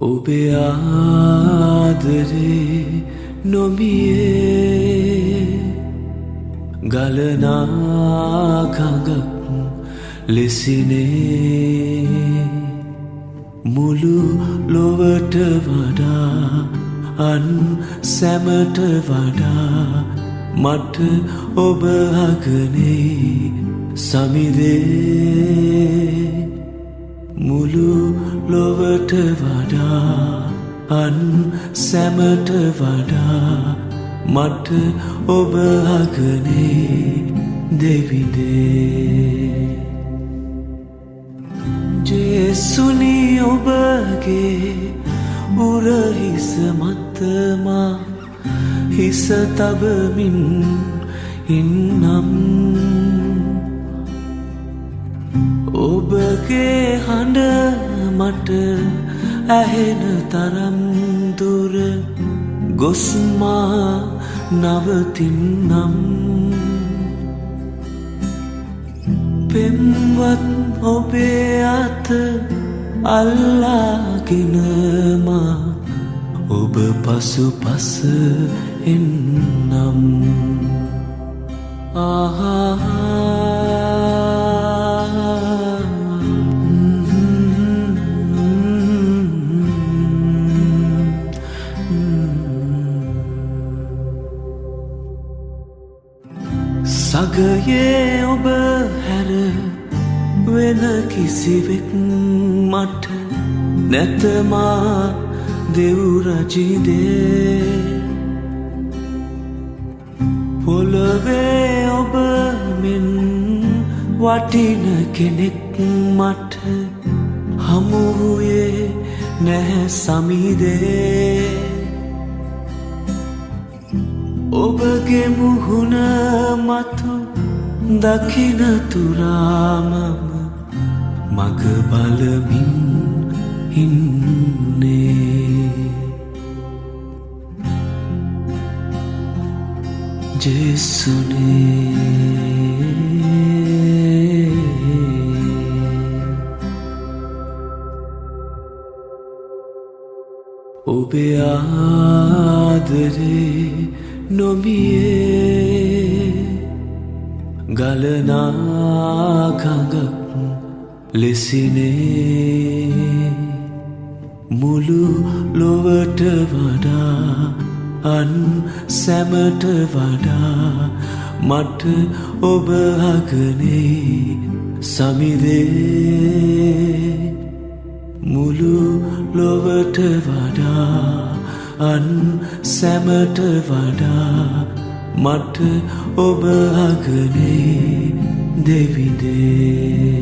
ඔබේ ආදරේ නොමියේ ගලනා කඟක් ලෙසිනේ මුළු ලොවට වඩා අන් සැමට වඩා මට ඔබ අගනේ සමිදේ මුළු ලොවට වඩා අන් සැමට වඩා මට ඔබ අගනේ දෙවිදේ ජේසුනි ඔබගේ උරහිස මතමා හිස තබමින් ඉන්නම් ඔබගේ හඬ මට ඇහෙන තරම් දුර ගොස් මා නවතින්නම් පෙම්වත් ඔබේ අත අල්ලාගෙන මා ඔබ පසුපස එන්නම් සගයේ ඔබ හැර වෙන කිසිවෙක් මට නැතමා දෙව්රජිදේ පොළොවේ ඔබ මෙන් වටින කෙනෙක් මට හමුවුයේ නැහැ සමිදේ ඔබගේ මුහුණ මතු දකින තුරාමම මග බලමින් ඉන්නේ ජේසුනේ ඔබේ ආදරේ නොමියේ ගලනා කඟක් ලෙසිනේ මුළු ලොවට වඩා අන් සැමට වඩා මට ඔබ අගනේ සමිදේ මුළු ලොවට වඩා අන් සැමට වඩා මට ඔබ අගනේ දෙවිදේ